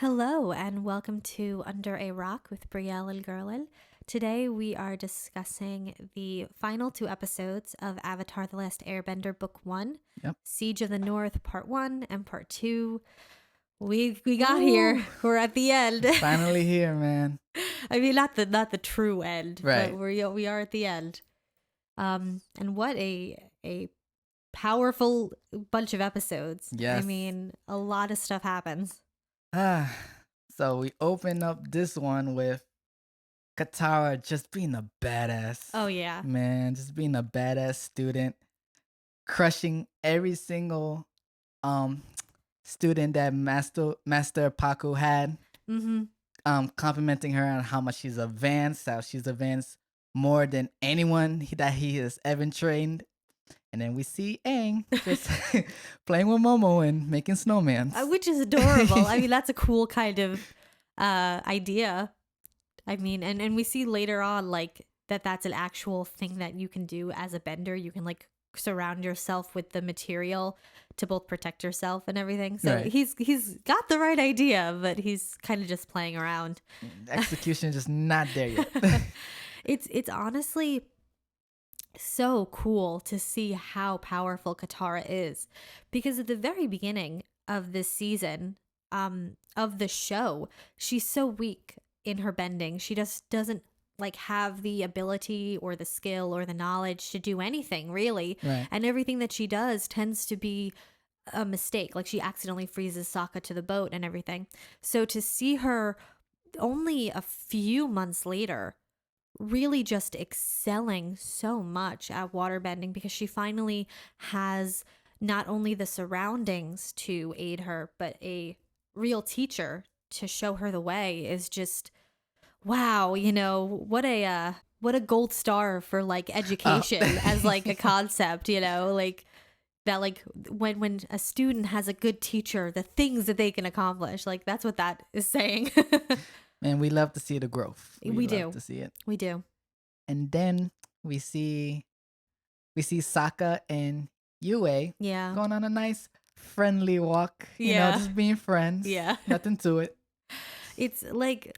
Hello and welcome to Under a Rock with Brielle and Guerlain. Today we are discussing the final two episodes of Avatar: The Last Airbender Book 1, Yep. Siege of the North Part 1 and Part 2. We got here. We're at the end. Finally here, man. I mean, not the true end, Right. but we are at the end. And what a powerful bunch of episodes. Yes. I mean, a lot of stuff happens. So we open up this one with Katara just being a badass. Oh yeah. Man, just being a badass student, crushing every single student that Master Paku had. Mm-hmm. Complimenting her on how much she's advanced, more than anyone that he has ever trained. And then we see Aang just playing with Momo and making snowmans. Which is adorable. I mean, that's a cool kind of idea. I mean, and we see later on, like, that's an actual thing that you can do as a bender. You can, like, surround yourself with the material to both protect yourself and everything. So Right. he's got the right idea, but he's kind of just playing around. Execution is just not there yet. It's honestly so cool to see how powerful Katara is, because at the very beginning of this season of the show, she's so weak in her bending. She just doesn't like have the ability or the skill or the knowledge to do anything really. Right. And everything that she does tends to be a mistake. Like she accidentally freezes Sokka to the boat and everything. So to see her only a few months later really just excelling so much at waterbending, because she finally has not only the surroundings to aid her, but a real teacher to show her the way, is just wow. You know, what a gold star for like education as like a concept, you know, like that, like when a student has a good teacher, the things that they can accomplish, like that's what that is saying. Man, we love to see the growth. We do. love to see it. We do. And then we see Sokka and Yue Yeah. going on a nice friendly walk. You Yeah. know, just being friends. Yeah. Nothing to it. It's like,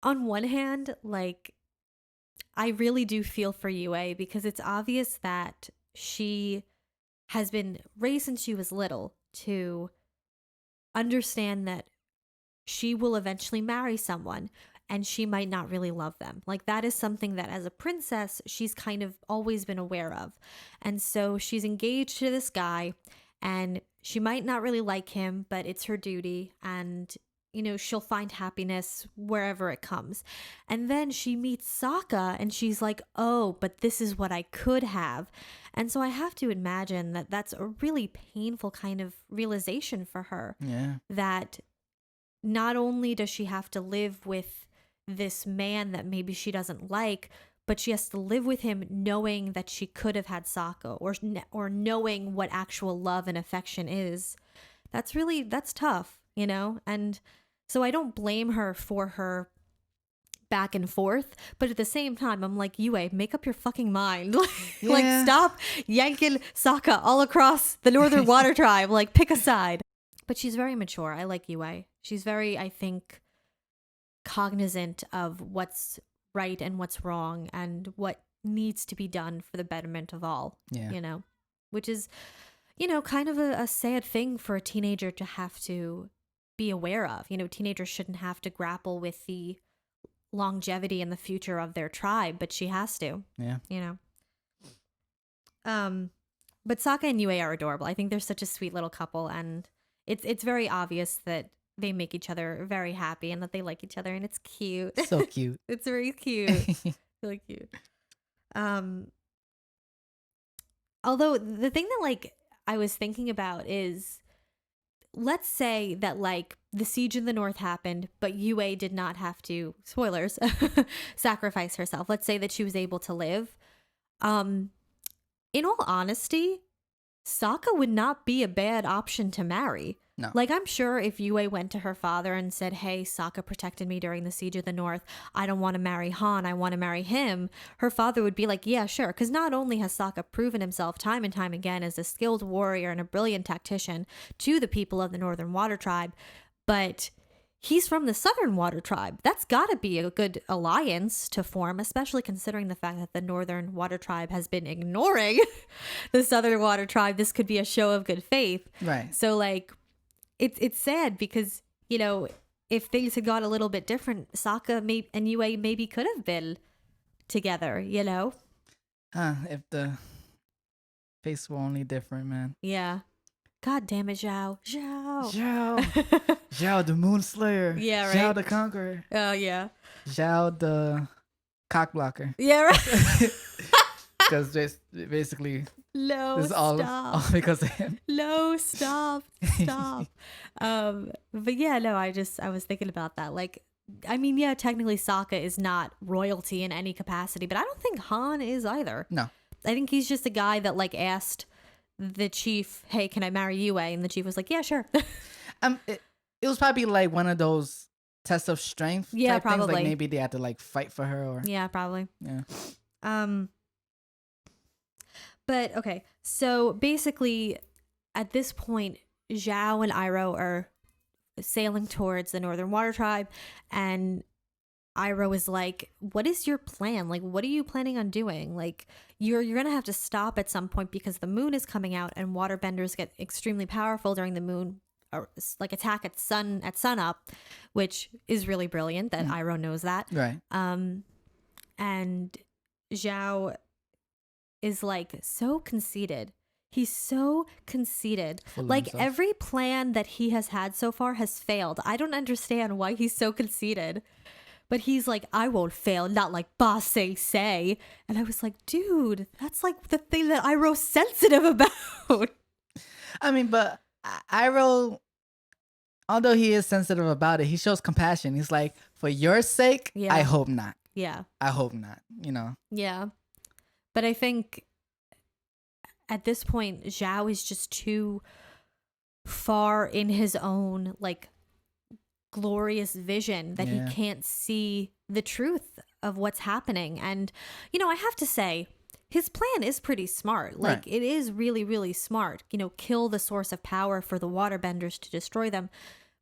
on one hand, like, I really do feel for Yue, because it's obvious that she has been raised since she was little to understand that she will eventually marry someone and she might not really love them. Like, that is something that as a princess, she's kind of always been aware of. And so she's engaged to this guy and she might not really like him, but it's her duty. And, you know, she'll find happiness wherever it comes. And then she meets Sokka and she's like, oh, but this is what I could have. And so I have to imagine that that's a really painful kind of realization for her. Yeah. That not only does she have to live with this man that maybe she doesn't like, but she has to live with him knowing that she could have had Sokka, or knowing what actual love and affection is. That's tough, you know? And so I don't blame her for her back and forth, but at the same time, I'm like, Yue, make up your fucking mind. Like, Yeah. stop yanking Sokka all across the Northern Water Tribe. Like, pick a side. But she's very mature. I like Yue. She's very, I think, cognizant of what's right and what's wrong and what needs to be done for the betterment of all. Yeah. You know, which is, you know, kind of a sad thing for a teenager to have to be aware of. You know, teenagers shouldn't have to grapple with the longevity and the future of their tribe, but she has to. Yeah. You know. But Sokka and Yue are adorable. I think they're such a sweet little couple, and it's very obvious that they make each other very happy and that they like each other, and it's cute. So cute. It's very cute. Really cute. Although the thing that, like, I was thinking about is, let's say that, like, the siege in the north happened, but Yue did not have to, spoilers, sacrifice herself. Let's say that she was able to live. In all honesty, Sokka would not be a bad option to marry. No. Like, I'm sure if Yue went to her father and said, hey, Sokka protected me during the Siege of the North, I don't want to marry Han, I want to marry him, her father would be like, yeah, sure. Because not only has Sokka proven himself time and time again as a skilled warrior and a brilliant tactician to the people of the Northern Water Tribe, but he's from the Southern Water Tribe. That's got to be a good alliance to form, especially considering the fact that the Northern Water Tribe has been ignoring the Southern Water Tribe. This could be a show of good faith. Right. So, like, it's sad because, you know, if things had gone a little bit different, Sokka and Yue maybe could have been together, you know? If the face were only different, man. Yeah. God damn it, Zhao. Zhao. Zhao the Moon Slayer. Yeah, right. Zhao the Conqueror. Oh, yeah. Zhao the Cock Blocker. Yeah, right. Because basically, No, this is all because of him. No, stop. But yeah, no, I was thinking about that. Like, I mean, yeah, technically Sokka is not royalty in any capacity, but I don't think Han is either. No. I think he's just a guy that like asked the chief, "Hey, can I marry Yue?" And the chief was like, "Yeah, sure." It was probably like one of those tests of strength. Yeah, type probably. Things. Like maybe they had to like fight for her or. Yeah, probably. Yeah. But okay, so basically, at this point, Zhao and Iroh are sailing towards the Northern Water Tribe, and Iroh is like, "What is your plan? Like, what are you planning on doing? Like, you're gonna have to stop at some point because the moon is coming out, and waterbenders get extremely powerful during the moon, or like attack at sun which is really brilliant that Iroh knows that. Right. And Zhao is like so conceited. He's so conceited. Like every plan that he has had so far has failed. I don't understand why he's so conceited. But he's like, I won't fail, not like boss say. And I was like, dude, that's like the thing that Iroh's sensitive about. I mean, but Iroh, although he is sensitive about it, he shows compassion. He's like, for your sake, Yeah. I hope not. Yeah. I hope not, you know? Yeah. But I think at this point, Zhao is just too far in his own, like, glorious vision that he can't see the truth of what's happening. And, you know, I have to say, his plan is pretty smart. Like, It is really, really smart. You know, kill the source of power for the waterbenders to destroy them.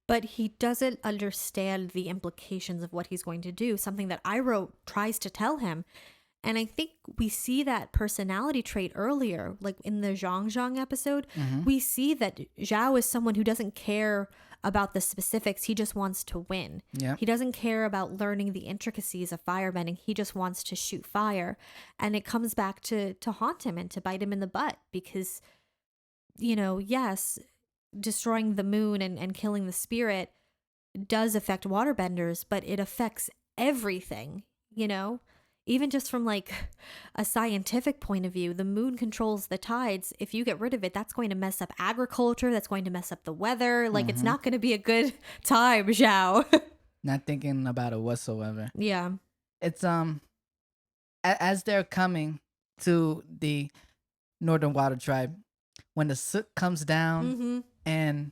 But he doesn't understand the implications of what he's going to do, something that Iroh tries to tell him. And I think we see that personality trait earlier, like in the Zhang episode. We see that Zhao is someone who doesn't care about the specifics. He just wants to win. Yeah. He doesn't care about learning the intricacies of firebending. He just wants to shoot fire. And it comes back to haunt him and to bite him in the butt because, you know, yes, destroying the moon and killing the spirit does affect waterbenders, but it affects everything, you know? Even just from like a scientific point of view, the moon controls the tides. If you get rid of it, that's going to mess up agriculture. That's going to mess up the weather. Like it's not going to be a good time, Zhao. Not thinking about it whatsoever. Yeah. It's as they're coming to the Northern Water Tribe, when the soot comes down and,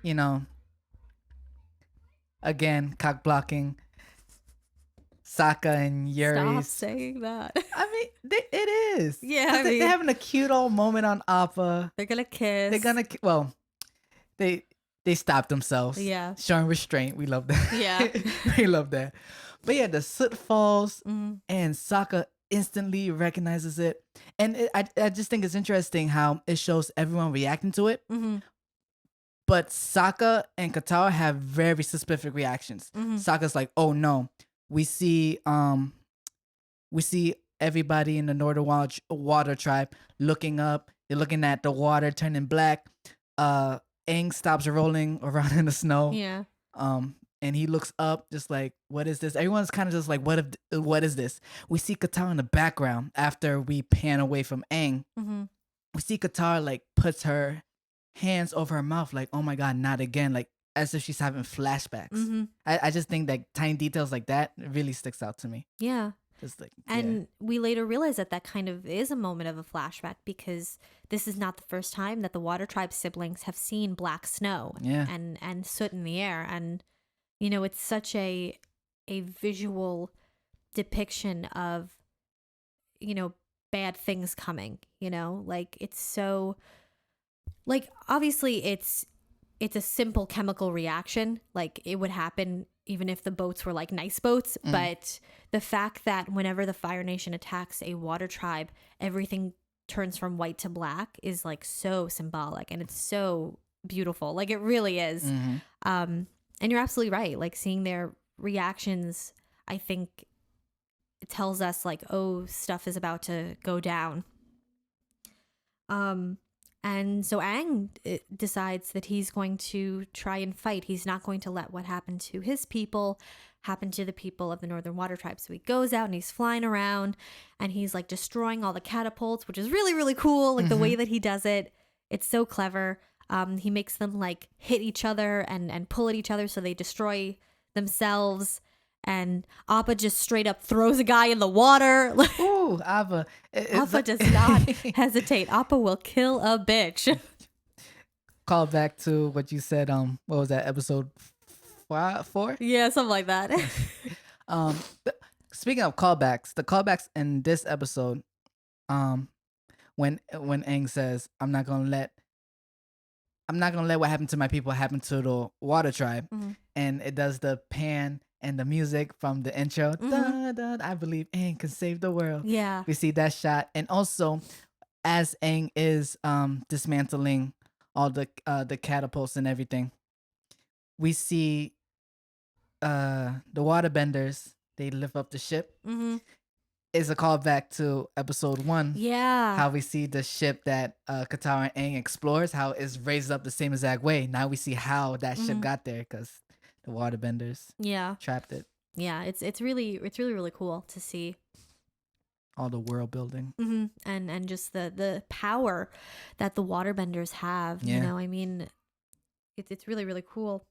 you know, again, cock blocking. Sokka and Yuri. Stop saying that. I mean, it is. Yeah, I mean, they're having a cute old moment on Appa. They're gonna kiss. They stopped themselves. Yeah. Showing restraint. We love that. Yeah. We love that. But yeah, the soot falls and Sokka instantly recognizes it. And I just think it's interesting how it shows everyone reacting to it. But Sokka and Katara have very specific reactions. Sokka's like, oh no. We see everybody in the Northern Water Tribe looking up. They're looking at the water turning black. Aang stops rolling around in the snow. Yeah. And he looks up, just like, what is this? Everyone's kind of just like, what is this? We see Katara in the background after we pan away from Aang. We see Katara like puts her hands over her mouth, like, oh my god, not again, like as if she's having flashbacks. I just think that tiny details like that really sticks out to me. Yeah. Just like, and we later realize that kind of is a moment of a flashback because this is not the first time that the Water Tribe siblings have seen black snow and soot in the air. And, you know, it's such a visual depiction of, you know, bad things coming, you know, like it's so, like, obviously it's it's a simple chemical reaction. Like it would happen even if the boats were like nice boats. But the fact that whenever the Fire Nation attacks a water tribe, everything turns from white to black is like so symbolic, and it's so beautiful. Like it really is. And you're absolutely right. Like seeing their reactions, I think it tells us like, oh, stuff is about to go down. And so Aang decides that he's going to try and fight. He's not going to let what happened to his people happen to the people of the Northern Water Tribe. So he goes out and he's flying around and he's like destroying all the catapults, which is really, really cool. Like the way that he does it, it's so clever. He makes them like hit each other and pull at each other so they destroy themselves. And Appa just straight up throws a guy in the water. Ooh, Appa. Appa does not hesitate. Appa will kill a bitch. Call back to what you said. What was that, episode 4? Yeah, something like that. Speaking of callbacks, the callbacks in this episode, when Aang says, "I'm not gonna let what happened to my people happen to the Water Tribe," and it does the pan and the music from the intro. Dun, dun, I believe Aang can save the world. Yeah. We see that shot. And also, as Aang is dismantling all the catapults and everything, we see the waterbenders, they lift up the ship. Is a callback to episode 1. Yeah. How we see the ship that Katara and Aang explores, how it's raised up the same exact way. Now we see how that ship got there because the waterbenders trapped it. Yeah, it's really really cool to see all the world building. And just the power that the waterbenders have. You know, I mean, it's really really cool.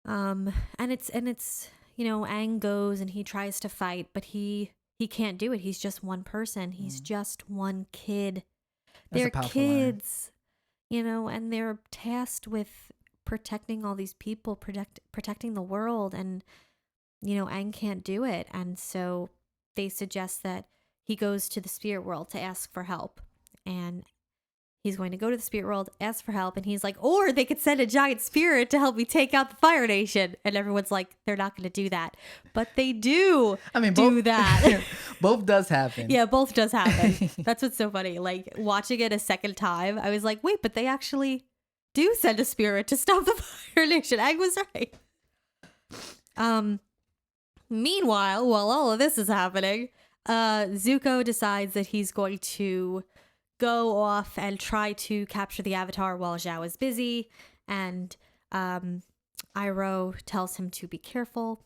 And it's you know, Aang goes and he tries to fight, but he can't do it. He's just one person. He's just one kid. They're kids, you know, and they're tasked with protecting all these people, protecting the world, and you know, Aang can't do it. And so they suggest that he goes to the spirit world to ask for help. And he's going to go to the spirit world, ask for help, and he's like, or they could send a giant spirit to help me take out the Fire Nation. And everyone's like, they're not going to do that. But they do do that. Both does happen. Yeah, both does happen. That's what's so funny. Like, watching it a second time, I was like, wait, but they actually do send a spirit to stop the Fire Nation. Aang was right. Meanwhile, while all of this is happening, Zuko decides that he's going to go off and try to capture the Avatar while Zhao is busy. And Iroh tells him to be careful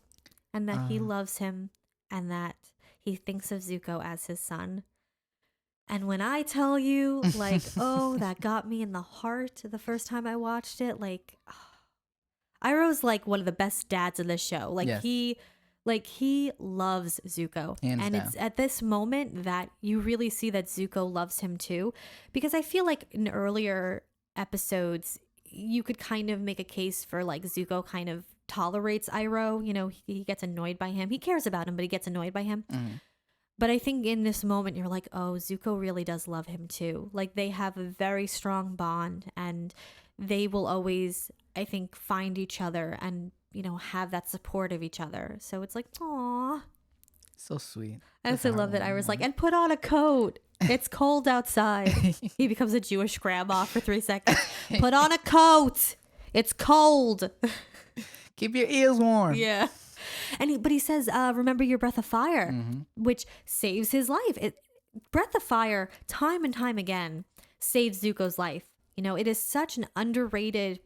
and that he loves him and that he thinks of Zuko as his son. And when I tell you, like, oh, that got me in the heart the first time I watched it, like, Iroh's like one of the best dads in this show. Like, he loves Zuko. Hands down. It's at this moment that you really see that Zuko loves him too. Because I feel like in earlier episodes, you could kind of make a case for like Zuko kind of tolerates Iroh. You know, he gets annoyed by him. He cares about him, but he gets annoyed by him. But I think in this moment, you're like, oh, Zuko really does love him too. Like, they have a very strong bond and they will always, I think, find each other and, you know, have that support of each other. So it's like, aw. So sweet. I also love that I was like, and put on a coat. It's cold outside. He becomes a Jewish grandma for 3 seconds. Put on a coat. It's cold. Keep your ears warm. Yeah. But he says, remember your breath of fire, which saves his life. Breath of fire, time and time again, saves Zuko's life. You know, it is such an underrated,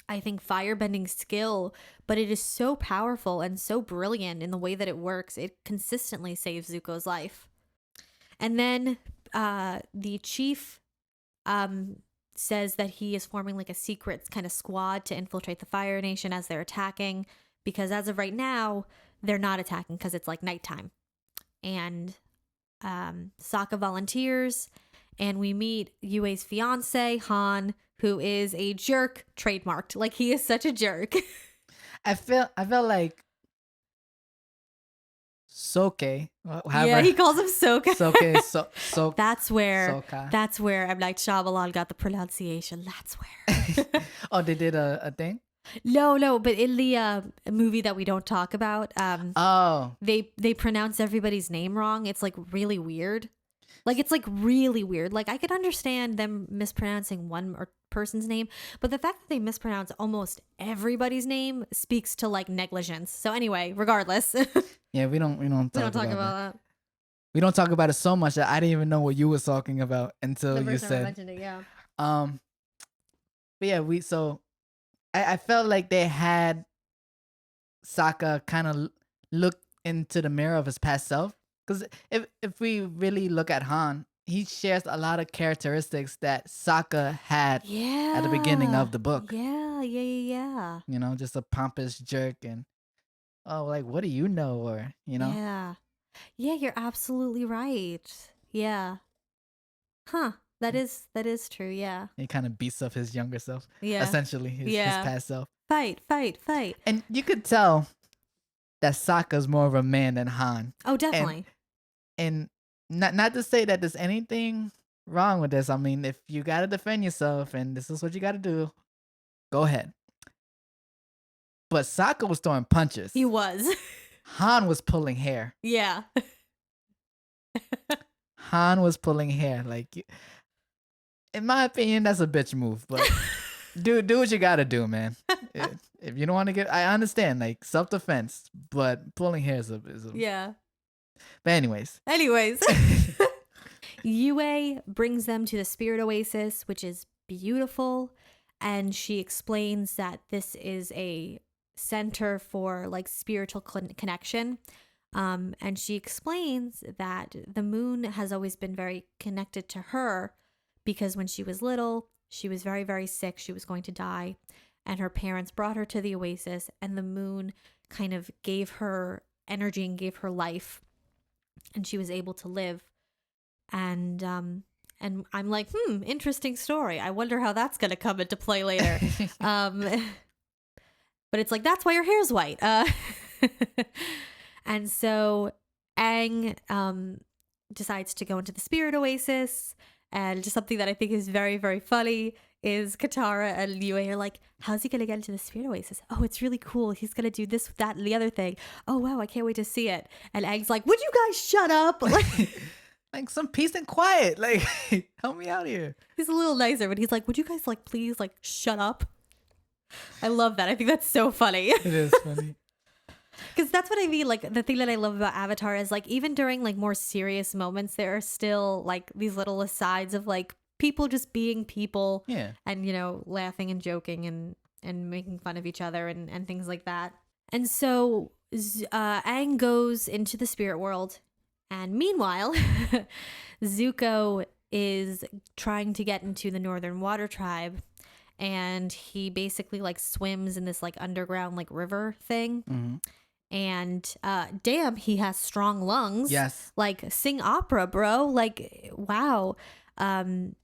I think, firebending skill, but it is so powerful and so brilliant in the way that it works. It consistently saves Zuko's life. And then the chief says that he is forming like a secret kind of squad to infiltrate the Fire Nation as they're attacking. Because as of right now, they're not attacking because it's like nighttime. And Sokka volunteers, and we meet Yue's fiance, Han, who is a jerk, trademarked. Like, he is such a jerk. I felt like Soke. Yeah, he calls him Soka. Soke. That's where Soka. that's where M. Night Shyamalan got the pronunciation. That's where. Oh, they did a thing? No, but in the movie that we don't talk about, Oh. they pronounce everybody's name wrong. It's like really weird. Like it's like really weird. Like I could understand them mispronouncing one person's name, but the fact that they mispronounce almost everybody's name speaks to like negligence. So anyway, regardless. Yeah, we don't talk about about that. We don't talk about it so much that I didn't even know what you was talking about until The you first time I said. mentioned it, yeah. But yeah, I felt like they had Sokka kind of look into the mirror of his past self. Because if we really look at Han, he shares a lot of characteristics that Sokka had at the beginning of the book. Yeah. You know, just a pompous jerk and, oh, like, what do you know? Or, you know? Yeah, you're absolutely right. Yeah. Huh. That is true, yeah. He kind of beats up his younger self. Yeah. Essentially, his past self. Fight. And you could tell that Sokka's more of a man than Han. Oh, definitely. And not to say that there's anything wrong with this. I mean, if you got to defend yourself and this is what you got to do, go ahead. But Sokka was throwing punches. He was. Han was pulling hair. Yeah. Han was pulling hair. Like, in my opinion, that's a bitch move. But do what you got to do, man. If you don't want to get, I understand, like, self-defense, but pulling hair is a yeah. But anyways. Yue brings them to the Spirit Oasis, which is beautiful. And she explains that this is a center for like spiritual connection. And she explains that the moon has always been very connected to her because when she was little, she was very, very sick. She was going to die. And her parents brought her to the oasis, and the moon kind of gave her energy and gave her life. And she was able to live. And I'm like, interesting story. I wonder how that's going to come into play later. But it's like, that's why your hair's white. And so Aang decides to go into the Spirit Oasis. And just something that I think is very, very funny is Katara and Yue are like, how's he going to get into the Spirit Oasis? Oh, it's really cool. He's going to do this, that, and the other thing. Oh, wow, I can't wait to see it. And Aang's like, would you guys shut up? Like some peace and quiet. Like, help me out here. He's a little nicer, but he's like, would you guys like please like shut up? I love that. I think that's so funny. It is funny. Because that's what I mean. Like the thing that I love about Avatar is like even during like more serious moments, there are still like these little asides of like people just being people. Yeah. And, you know, laughing and joking and making fun of each other and things like that. And so Aang goes into the spirit world. And meanwhile, Zuko is trying to get into the Northern Water Tribe. And he basically like swims in this like underground like river thing. Mm-hmm. And damn, he has strong lungs. Yes. Like sing opera, bro. Like, wow. And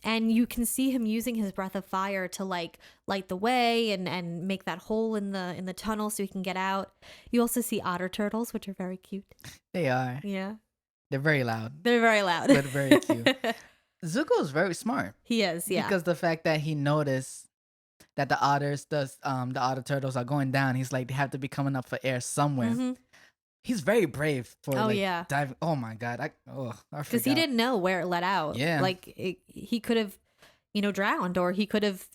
you can see him using his breath of fire to like light the way and make that hole in the tunnel so he can get out. You also see otter turtles, which are very cute. They are. Yeah. They're very loud. They're very loud. But very cute. Zuko is very smart. He is, yeah. Because the fact that he noticed that the otter turtles are going down, he's like, they have to be coming up for air somewhere. Mm-hmm. He's very brave for diving. Oh my God. I forgot. Because he didn't know where it let out. Yeah. Like he could have, drowned, or he could have,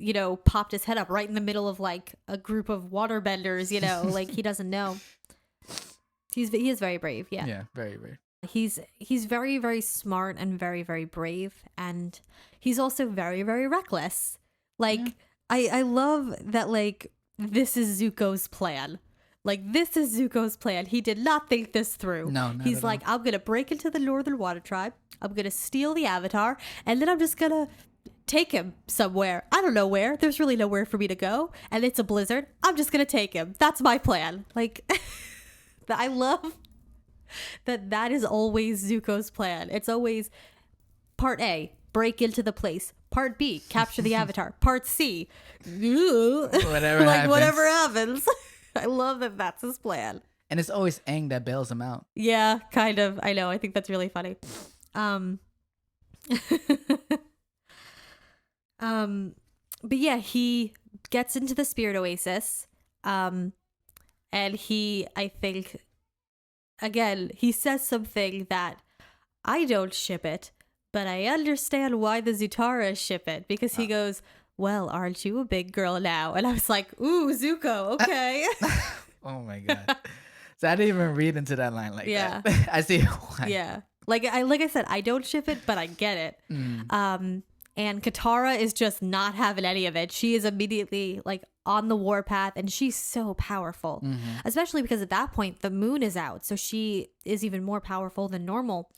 popped his head up right in the middle of like a group of waterbenders, like he doesn't know. He is very brave. Yeah. Yeah. Very brave. He's very, very smart and very, very brave. And he's also very, very reckless. Like, yeah. I love that, like, this is Zuko's plan. Like, this is Zuko's plan. He did not think this through. No, he's like, I'm going to break into the Northern Water Tribe. I'm going to steal the Avatar. And then I'm just going to take him somewhere. I don't know where. There's really nowhere for me to go. And it's a blizzard. I'm just going to take him. That's my plan. Like, I love that is always Zuko's plan. It's always part A, break into the place. Part B, capture the Avatar. Part C, whatever happens. Whatever happens. I love that that's his plan. And it's always Aang that bails him out. Yeah, kind of. I know. I think that's really funny. Um, but yeah, he gets into the spirit oasis. And I think, again, he says something that I don't ship it, but I understand why the Zutara ship it, because he goes, well, aren't you a big girl now? And I was like, ooh, Zuko, okay. Oh my God. So I didn't even read into that line like Yeah. that. I see why. Yeah. Like I said, I don't ship it, but I get it. And Katara is just not having any of it. She is immediately like on the warpath, and she's so powerful. Especially because at that point the moon is out, so she is even more powerful than normal.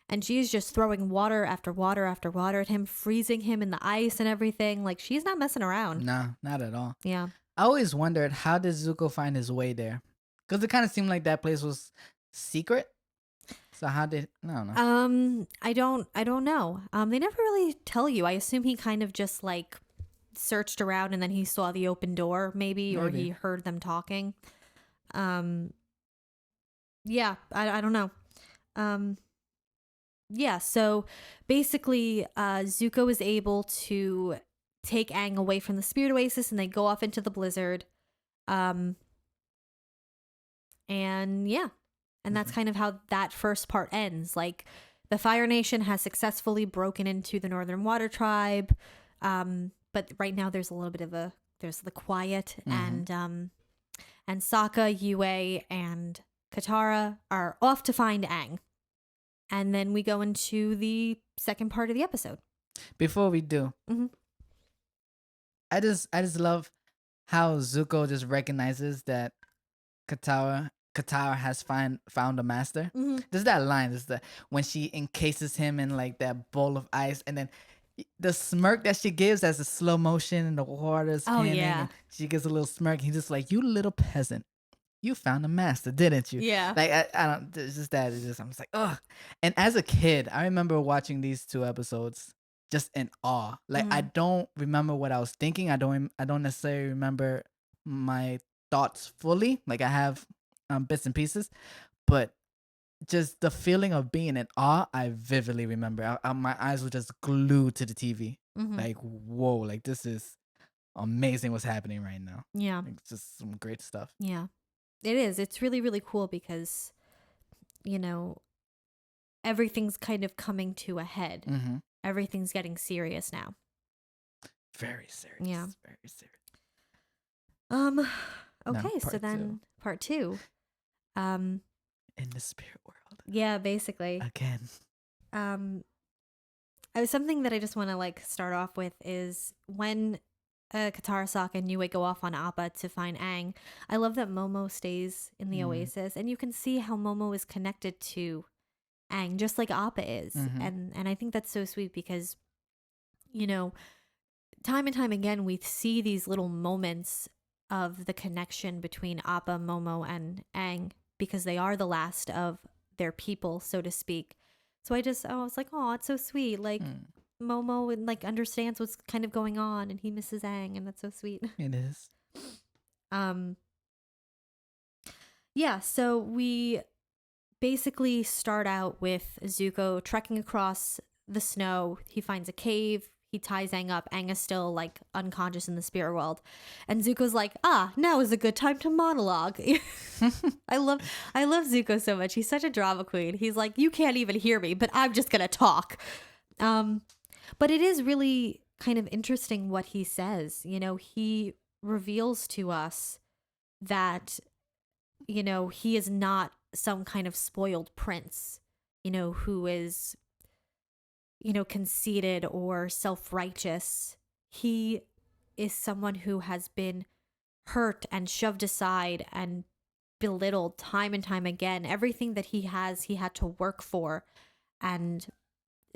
And she is just throwing water after water after water at him, freezing him in the ice and everything. Like, she's not messing around. No, not at all. Yeah. I always wondered, how did Zuko find his way there? Because it kind of seemed like that place was secret. So how did, I don't know. I don't know. They never really tell you. I assume he kind of just like searched around and then he saw the open door, maybe. Or he heard them talking. Yeah, I don't know. Yeah, so basically, Zuko is able to take Aang away from the spirit oasis, and they go off into the blizzard. And yeah, and that's kind of how that first part ends. Like, the Fire Nation has successfully broken into the Northern Water Tribe, but right now there's a little bit of there's the quiet, and Sokka, Yue, and Katara are off to find Aang. And then we go into the second part of the episode. Before we do, I just love how Zuko just recognizes that Katara has found a master. There's that line, when she encases him in like that bowl of ice, and then the smirk that she gives as a slow motion and the water's panning, and she gives a little smirk. He's just like, "You little peasant. You found a master, didn't you?" Yeah. Like, I don't, it's just that. I'm just like, ugh. And as a kid, I remember watching these two episodes just in awe. Like, I don't remember what I was thinking. I don't necessarily remember my thoughts fully. Like, I have bits and pieces, but just the feeling of being in awe, I vividly remember. My eyes were just glued to the TV. Like, whoa, like this is amazing what's happening right now. Yeah. Like, it's just some great stuff. Yeah. It is. It's really, really cool because, you know, everything's kind of coming to a head. Everything's getting serious now. Very serious. Yeah. Very serious. Okay, so then part two. In the spirit world. Yeah, basically. Again. Something that I just want to like start off with is when Katara, Sokka, and Yue go off on Appa to find Aang. I love that Momo stays in the oasis, and you can see how Momo is connected to Aang, just like Appa is. And I think that's so sweet because, you know, time and time again, we see these little moments of the connection between Appa, Momo, and Aang because they are the last of their people, so to speak. So I was like, oh, it's so sweet. Like, Momo like understands what's kind of going on, and he misses Aang, and that's so sweet. It is. Yeah, so we basically start out with Zuko trekking across the snow. He finds a cave. He ties Aang up. Aang is still like unconscious in the spirit world, and Zuko's like, now is a good time to monologue. I love Zuko so much. He's such a drama queen. He's like, you can't even hear me, but I'm just gonna talk. But it is really kind of interesting what he says. You know, he reveals to us that, you know, he is not some kind of spoiled prince, you know, who is, you know, conceited or self-righteous. He is someone who has been hurt and shoved aside and belittled time and time again. Everything that he has, he had to work for. And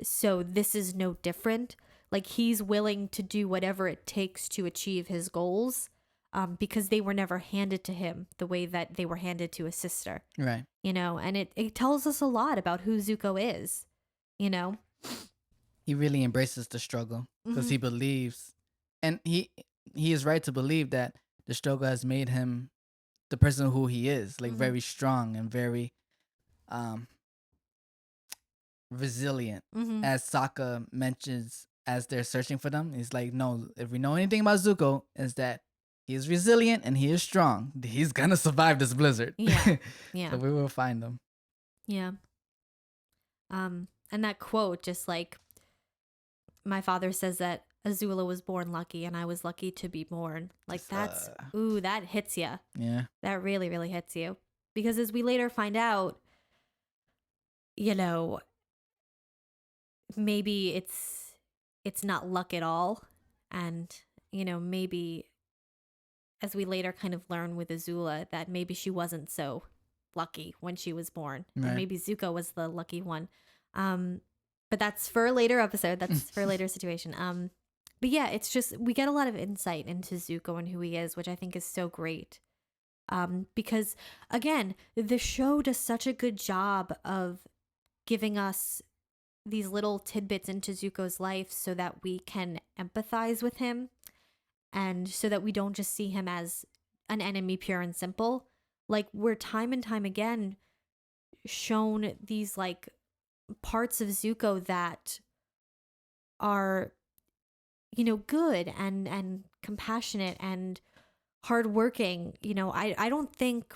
so this is no different. Like, he's willing to do whatever it takes to achieve his goals, because they were never handed to him the way that they were handed to his sister. Right. You know, and it tells us a lot about who Zuko is, you know? He really embraces the struggle because he believes, and he is right to believe that the struggle has made him the person who he is, like Mhm. very strong and very um resilient. Mhm. As Sokka mentions as they're searching for them, he's like, no, if we know anything about Zuko, is that he is resilient and he is strong. He's gonna survive this blizzard. Yeah. So Yeah. we will find them. Yeah. And that quote, just like my father says that Azula was born lucky and I was lucky to be born. Like Just, that's ooh, that hits you. yeah. That really, really hits you. Because as we later find out, you know, maybe it's not luck at all. And, maybe as we later kind of learn with Azula that maybe she wasn't so lucky when she was born. That Right. maybe Zuko was the lucky one. But that's for a later episode. That's for a later situation. But yeah, it's just we get a lot of insight into Zuko and who he is, which I think is so great. Because again, the show does such a good job of giving us these little tidbits into Zuko's life so that we can empathize with him and so that we don't just see him as an enemy pure and simple. Like we're time and time again shown these like parts of Zuko that are good and compassionate and hardworking. I don't think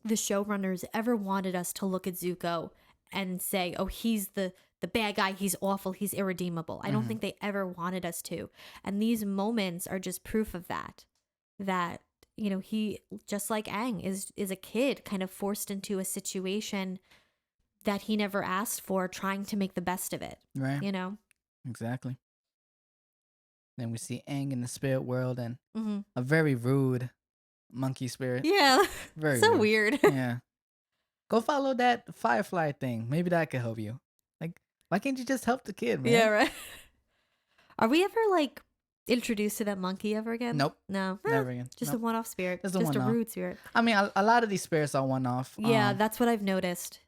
the showrunners ever wanted us to look at Zuko and say, "Oh, he's the bad guy. He's awful. He's irredeemable." I don't think they ever wanted us to. And these moments are just proof of that. That he just like Aang is a kid, kind of forced into a situation that he never asked for, trying to make the best of it. Right. Exactly. Then we see Aang in the spirit world and Mm-hmm. a very rude monkey spirit. Yeah, Very so rude. weird. Yeah. Go follow that firefly thing. Maybe that could help you. Like, why can't you just help the kid, man? Yeah, right. Are we ever like introduced to that monkey ever again? Nope. No. Never again. Just Nope. a one-off spirit. Just a Just a one-off. rude spirit. I mean, a lot of these spirits are one-off. Yeah, that's what I've noticed.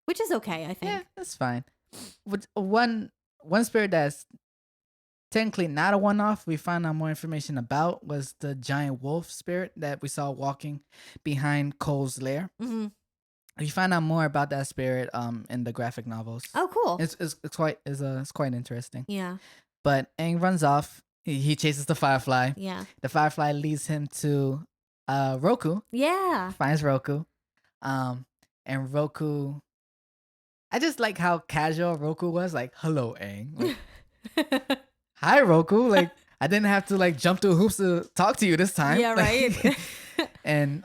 Which is okay, I think. Yeah, that's fine. With one spirit that's technically not a one-off, we found out more information about was the giant wolf spirit that we saw walking behind Cole's lair. Mm-hmm. We find out more about that spirit in the graphic novels. Oh, cool. It's quite interesting. Yeah. But Aang runs off. He chases the firefly. Yeah. The firefly leads him to Roku. Yeah. Finds Roku. And Roku, I just like how casual Roku was. Like, hello, Aang. Like, hi, Roku. Like, I didn't have to like jump through hoops to talk to you this time. Yeah, right. And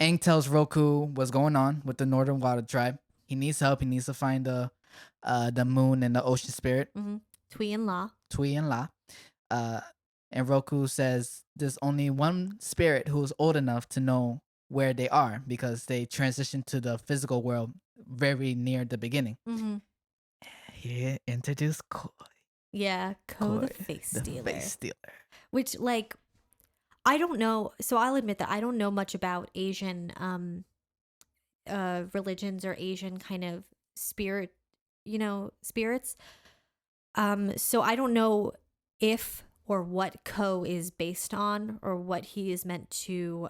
Aang tells Roku what's going on with the Northern Water Tribe. He needs help. He needs to find the moon and the ocean spirit. Mm-hmm. Tui and La. And Roku says there's only one spirit who's old enough to know where they are because they transitioned to the physical world very near the beginning. Mm-hmm. He introduced Koi. Yeah, Ko the face stealer. Face stealer. Which, like, I don't know. So I'll admit that I don't know much about Asian religions or Asian kind of spirits. So I don't know if or what Ko is based on or what he is meant to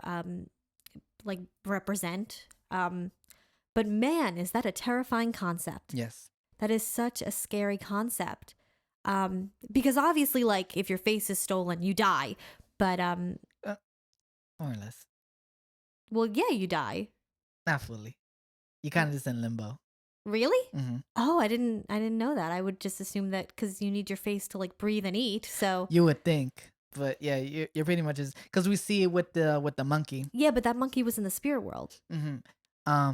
like represent. But man, is that a terrifying concept. Yes. That is such a scary concept. Because obviously, like, if your face is stolen, you die. But more or less. well, yeah, you die. Not fully. You kind of just in limbo. Really? Mm-hmm. Oh, I didn't know that. I would just assume that because you need your face to like breathe and eat. So You would think, but yeah, you're pretty much just because we see it with the monkey. yeah, but that monkey was in the spirit world. Mm-hmm.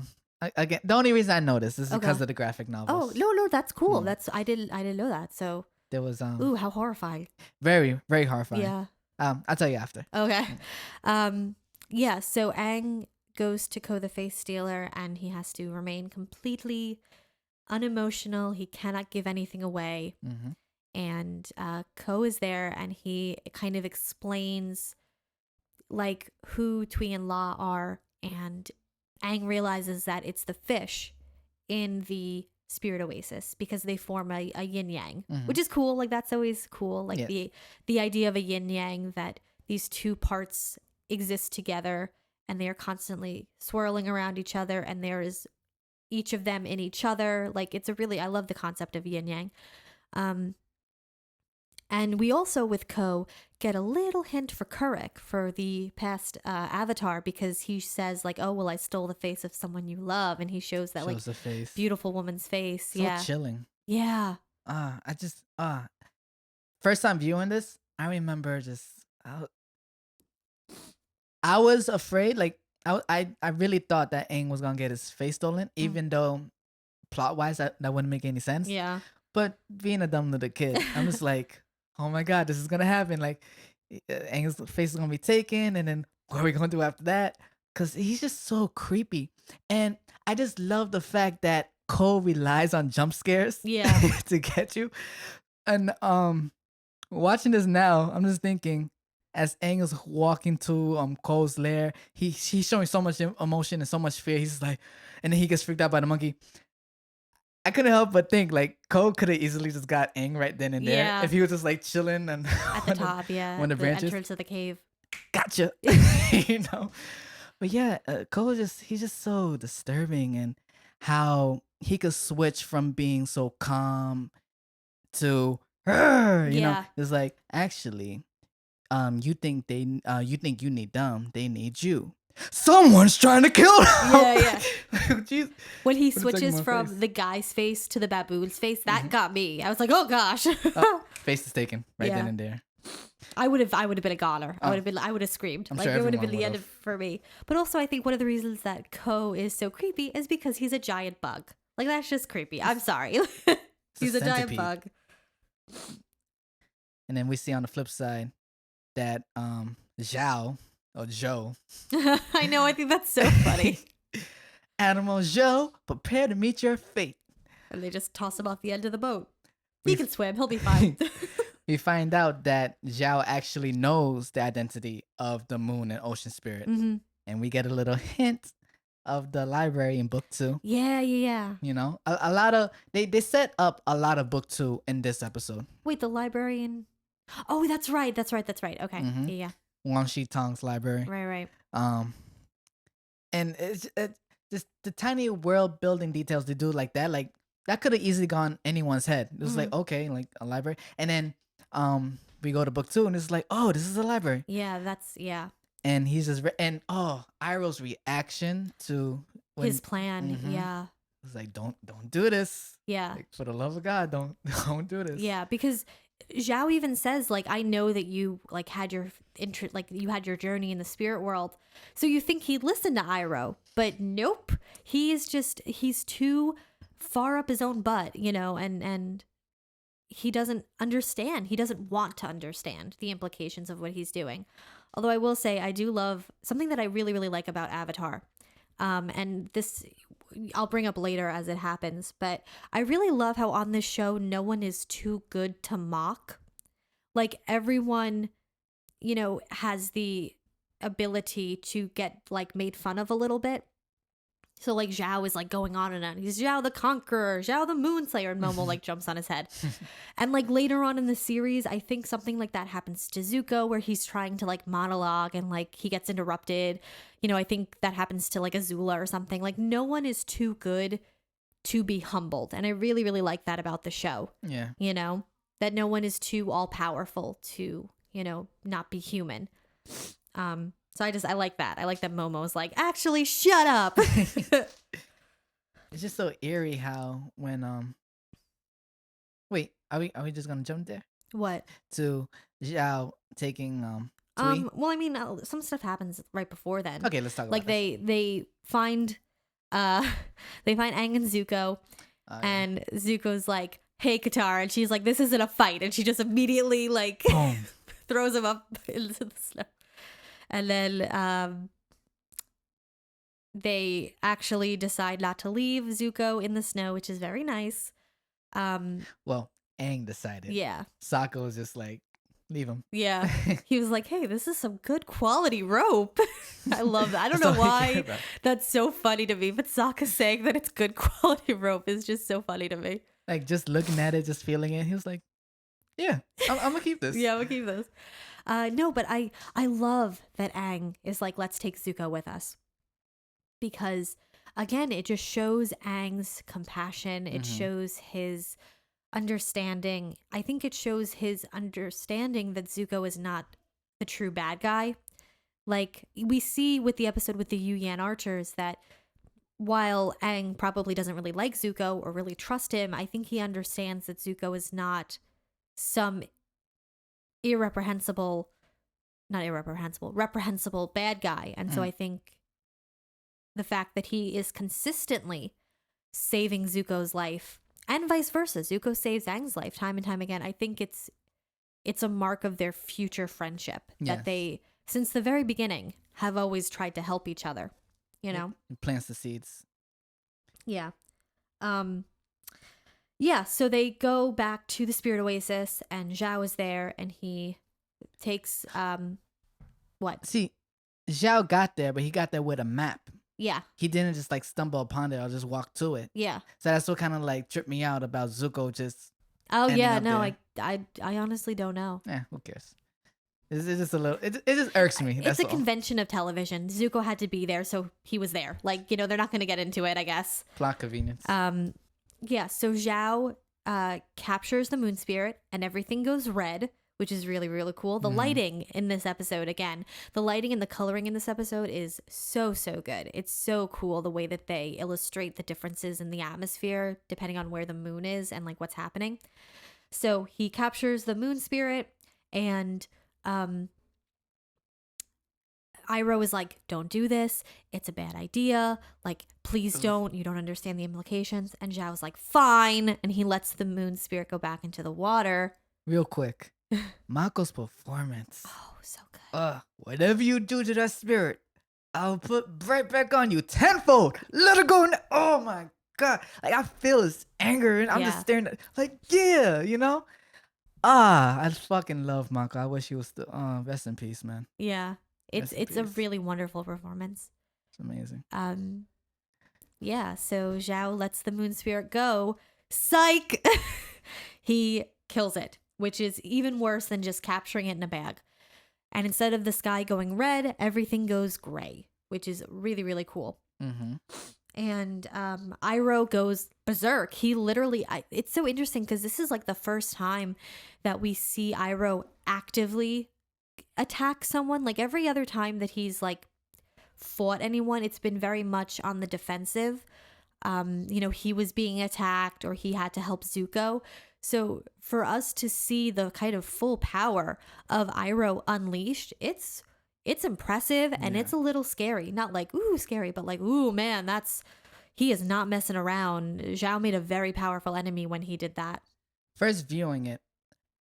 Again, the only reason I know this is because of the graphic novels. Oh no, that's cool. Mm. That's I didn't know that. So There was ooh, how horrifying. very, very horrifying. Yeah. I'll tell you after. Okay. Yeah, so Aang goes to Ko the Face Stealer and he has to remain completely unemotional. He cannot give anything away. Mm-hmm. And Ko is there and he kind of explains like who Tui and La are, and Aang realizes that it's the fish in the spirit oasis because they form a yin yang, which is cool. Like that's always cool. Like the idea of a yin yang, that these two parts exist together, and they are constantly swirling around each other, and there is each of them in each other. Like, it's a really, I love the concept of yin yang. And we also, with Ko, get a little hint for Kurek for the past Avatar, because he says, like, oh, well, I stole the face of someone you love. And he shows that, like, the face. beautiful woman's face. So yeah. chilling. Yeah. First time viewing this, I remember I was afraid, like, I really thought that Aang was going to get his face stolen, even though plot-wise that wouldn't make any sense. Yeah. But being a dumb little kid, I'm just like, oh my God, this is going to happen. Like, Aang's face is going to be taken, and then what are we going to do after that? Because he's just so creepy. And I just love the fact that Ko relies on jump scares to get you. And watching this now, I'm just thinking, as Aang is walking to Ko's lair, he's showing so much emotion and so much fear. He's like, and then he gets freaked out by the monkey. I couldn't help but think, like, Ko could have easily just got Aang right then and there if he was just like chilling and at the top, when the branches, entrance of the cave. Gotcha. But yeah, Ko he's just so disturbing, and how he could switch from being so calm to you know, it's like, actually, you think you need them, they need you. Someone's trying to kill them. Yeah. Jeez. When he switches from the guy's face to the baboon's face, that got me. I was like, oh gosh. Face is taken right then and there. I would have been a goner. I would have screamed. I'm like, sure it would have been the everyone end for me. But also, I think one of the reasons that Ko is so creepy is because he's a giant bug. Like, that's just creepy. I'm sorry. He's a giant bug. And then we see on the flip side that Zhao or Zhou. I know, I think that's so funny. Animal Zhou, prepare to meet your fate. And they just toss him off the end of the boat. He can swim, he'll be fine. We find out that Zhao actually knows the identity of the moon and ocean spirit. And we get a little hint of the library in book 2. Yeah. You know, a lot of they set up a lot of book 2 in this episode. Wait, the librarian. Oh, that's right. Okay. Yeah. Wang Shi Tong's library. Right. And it's just the tiny world building details they do like that could have easily gone anyone's head. It was like, okay, like a library. And then we go to book 2 and it's like, oh, this is a library. Yeah. And he's just Iroh's reaction to his plan. Yeah. It's like, don't do this. Yeah. Like, for the love of God, don't do this. Yeah, because Zhao even says, like, I know that you like had your you had your journey in the spirit world. So you think he'd listen to Iroh, but nope. He's too far up his own butt, you know, and he doesn't understand. He doesn't want to understand the implications of what he's doing. Although I will say, I do love something that I really, really like about Avatar. And this I'll bring up later as it happens, but I really love how on this show, no one is too good to mock. Like, everyone, you know, has the ability to get, like, made fun of a little bit. So, like, Zhao is, like, going on and on. He's Zhao the Conqueror, Zhao the Moonslayer, and Momo, like, jumps on his head. And, like, later on in the series, I think something like that happens to Zuko, where he's trying to, like, monologue and, like, he gets interrupted. You know, I think that happens to, like, Azula or something. Like, no one is too good to be humbled. And I really, really like that about the show. Yeah. You know, that no one is too all-powerful to, you know, not be human. So I like that. I like that Momo's like, actually, shut up. It's just so eerie how when wait, are we just gonna jump there? What? To Zhao taking Tui? Well, I mean, some stuff happens right before then. Okay, let's talk about like this. they find Aang and Zuko, and Zuko's like, hey, Katara, and she's like, this isn't a fight, and she just immediately like throws him up into the snow. And then they actually decide not to leave Zuko in the snow, which is very nice. Well, Aang decided. Yeah. Sokka was just like, leave him. Yeah. He was like, hey, this is some good quality rope. I love that. I don't know why that's so funny to me, but Sokka saying that it's good quality rope is just so funny to me. Like, just looking at it, just feeling it, he was like, yeah, I'm gonna keep this. Yeah, I'm gonna keep this. No, but I love that Aang is like, let's take Zuko with us, because again, it just shows Aang's compassion. It Mm-hmm. shows his understanding. I think it shows his understanding that Zuko is not the true bad guy. Like we see with the episode with the Yu Yan archers, that while Aang probably doesn't really like Zuko or really trust him, I think he understands that Zuko is not some irreprehensible, not irreprehensible, reprehensible bad guy. And so Mm. I think the fact that he is consistently saving Zuko's life and vice versa, Zuko saves Aang's life time and time again. I think it's a mark of their future friendship that Yes. they, since the very beginning, have always tried to help each other, you know? It plants the seeds. Yeah. Yeah, so they go back to the Spirit Oasis and Zhao is there and he takes what? See, Zhao got there, but he got there with a map. Yeah. He didn't just like stumble upon it or just walk to it. Yeah. So that's what kind of like tripped me out about Zuko just. Oh ending yeah, up no, there. I honestly don't know. Who cares? It's just a little. It just irks me. It's That's a all. convention of television. Zuko had to be there, so he was there. Like, you know, they're not going to get into it, I guess. Plot convenience. Yeah, so Zhao captures the moon spirit and everything goes red, which is really, really cool. The lighting in this episode, again, the lighting and the coloring in this episode is so, so good. It's so cool the way that they illustrate the differences in the atmosphere depending on where the moon is and like what's happening. So he captures the moon spirit and Iroh is like, don't do this. It's a bad idea. Like, please don't. You don't understand the implications. And Zhao's like, fine. And he lets the moon spirit go back into the water. Real quick, Mako's performance. Oh, so good. Whatever you do to that spirit, I'll put right back on you tenfold. Let her go. Oh my god! Like I feel his anger, and I'm Yeah. just staring at, like, yeah, you know. I fucking love Mako. I wish he was still. Rest in peace, man. Yeah. Rest in It's a peace. really wonderful performance. It's amazing. Yeah, so Zhao lets the moon spirit go. Psych! He kills it, which is even worse than just capturing it in a bag. And instead of the sky going red, everything goes gray, which is really, really cool. Mm-hmm. And Iroh goes berserk. He literally, it's so interesting because this is like the first time that we see Iroh actively attack someone. Like every other time that he's like fought anyone, it's been very much on the defensive. You know, he was being attacked or he had to help Zuko. So for us to see the kind of full power of Iroh unleashed, it's impressive and it's a little scary. Not like, ooh, scary, but like, ooh, man, he is not messing around. Zhao made a very powerful enemy when he did that. First viewing it,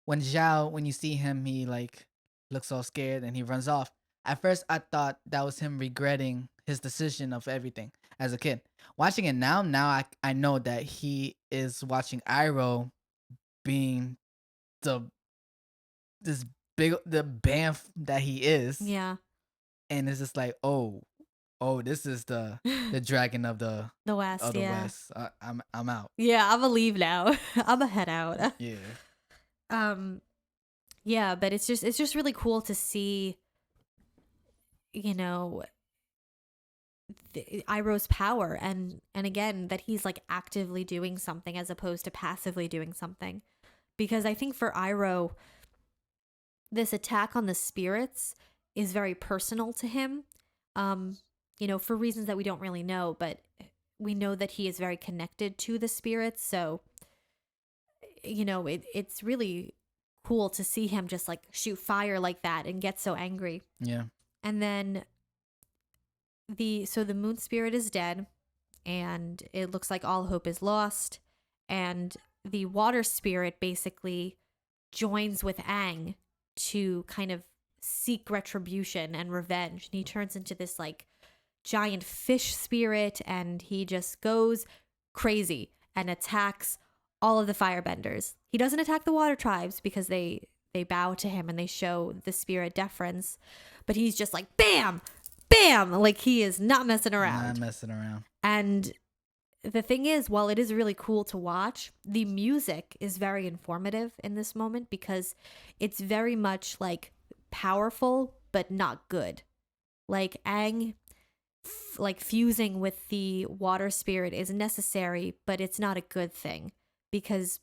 when you see him, he like looks all scared and he runs off. At first, I thought that was him regretting his decision of everything as a kid. Watching it now I know that he is watching Iroh being the bamf that he is. Yeah. And it's just like, oh, this is the dragon of the The West, of the yeah. West. I'm out. Yeah, I'm gonna leave now. I'm gonna head out. Yeah. Yeah, but it's just really cool to see, you know, Iroh's power and again that he's like actively doing something as opposed to passively doing something. Because I think for Iroh, this attack on the spirits is very personal to him. You know, for reasons that we don't really know, but we know that he is very connected to the spirits. So, you know, it's really cool to see him just like shoot fire like that and get so angry. Yeah. And then the moon spirit is dead and it looks like all hope is lost. And the water spirit basically joins with Aang to kind of seek retribution and revenge. And he turns into this like giant fish spirit and he just goes crazy and attacks all of the firebenders. He doesn't attack the water tribes because they bow to him and they show the spirit deference, but he's just like bam, bam, like he is not messing around. Not messing around. And the thing is, while it is really cool to watch, the music is very informative in this moment because it's very much like powerful but not good. Like Aang like fusing with the water spirit is necessary, but it's not a good thing, because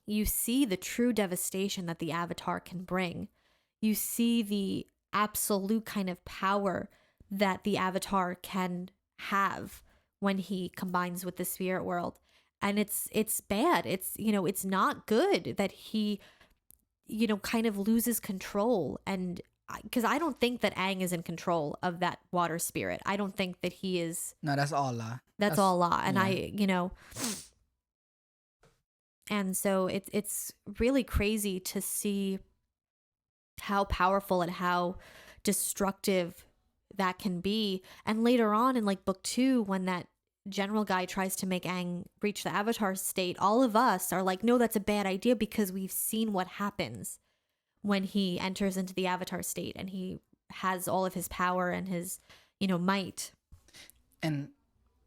you see the true devastation that the Avatar can bring. You see the absolute kind of power that the Avatar can have when he combines with the spirit world. And it's bad. It's, you know, it's not good that he, you know, kind of loses control. And because I don't think that Aang is in control of that water spirit. I don't think that he is. No, that's Allah. That's all Allah. And yeah. I, you know, and so it's really crazy to see how powerful and how destructive that can be. And later on in like book 2, when that general guy tries to make Aang reach the Avatar state, all of us are like, no, that's a bad idea, because we've seen what happens when he enters into the Avatar state and he has all of his power and his, you know, might. And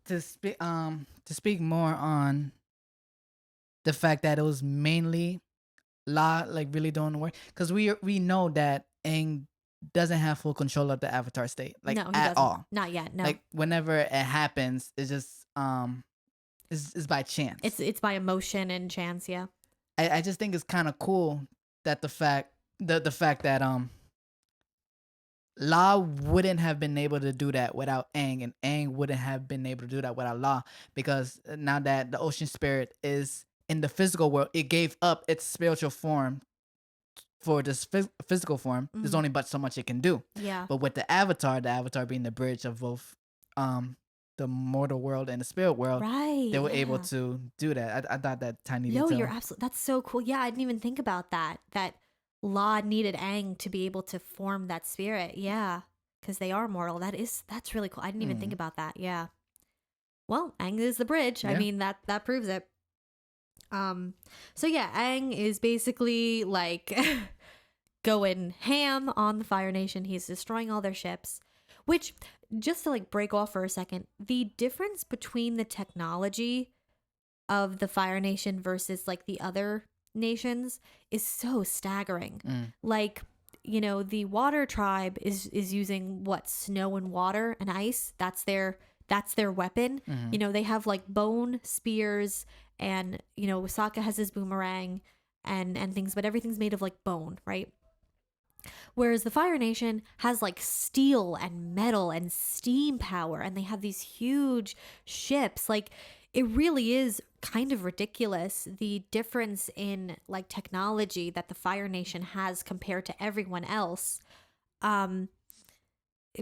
to speak more on the fact that it was mainly La like really doing the work, because we know that Aang doesn't have full control of the Avatar state, like, No, he at doesn't. all. Not yet. No. Like whenever it happens, it's just it's by chance. It's by emotion and chance. Yeah. I just think it's kind of cool that the fact that La wouldn't have been able to do that without Aang, and Aang wouldn't have been able to do that without La, because now that the ocean spirit is in the physical world, it gave up its spiritual form for this physical form. There's only but so much it can do. Yeah. But with the Avatar being the bridge of both the mortal world and the spirit world, Right. they were able to do that. I thought that tiny No, detail. you're absolutely. That's so cool. Yeah, I didn't even think about that. That La needed Aang to be able to form that spirit. Yeah, because they are mortal. That's really cool. I didn't even think about that. Yeah. Well, Aang is the bridge. I Yeah. mean, that proves it. So yeah, Aang is basically like going ham on the Fire Nation. He's destroying all their ships, which, just to like break off for a second, the difference between the technology of the Fire Nation versus like the other nations is so staggering. Like, you know, the Water Tribe is using what, snow and water and ice. That's their weapon. You know, they have like bone spears, and you know, Sokka has his boomerang and things, but everything's made of like bone, right? Whereas the Fire Nation has like steel and metal and steam power, and they have these huge ships. Like, it really is kind of ridiculous, the difference in like technology that the Fire Nation has compared to everyone else.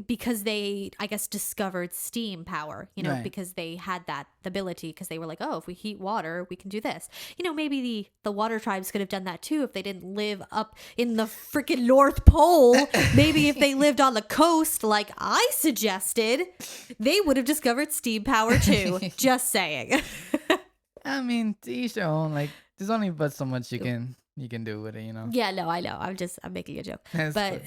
Because they, I guess, discovered steam power, you know, Right. because they had that ability, because they were like, oh, if we heat water, we can do this. You know, maybe the water tribes could have done that too if they didn't live up in the freaking North Pole. Maybe if they lived on the coast, like I suggested, they would have discovered steam power too. Just saying. I mean, to each their own. Like, there's only but so much you can do with it, you know. Yeah, no, I know. I'm making a joke. That's But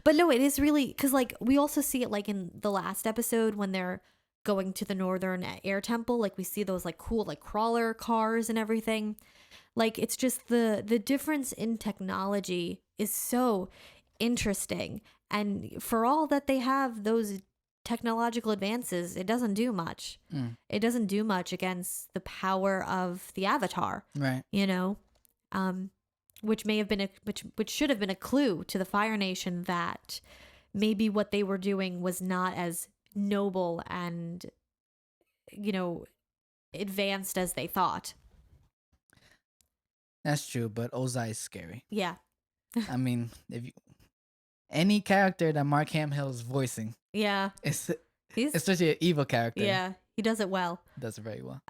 but no, it is really, because like we also see it like in the last episode when they're going to the Northern Air Temple, like we see those like cool like crawler cars and everything. Like, it's just the difference in technology is so interesting. And for all that they have those technological advances, it doesn't do much. It doesn't do much against the power of the Avatar. Right. You know? Which may have been which should have been a clue to the Fire Nation that maybe what they were doing was not as noble and, you know, advanced as they thought. That's true, but Ozai is scary. Yeah. I mean, any character that Mark Hamill is voicing, Yeah. it's He's especially an evil character. Yeah, he does it well. Does it very well.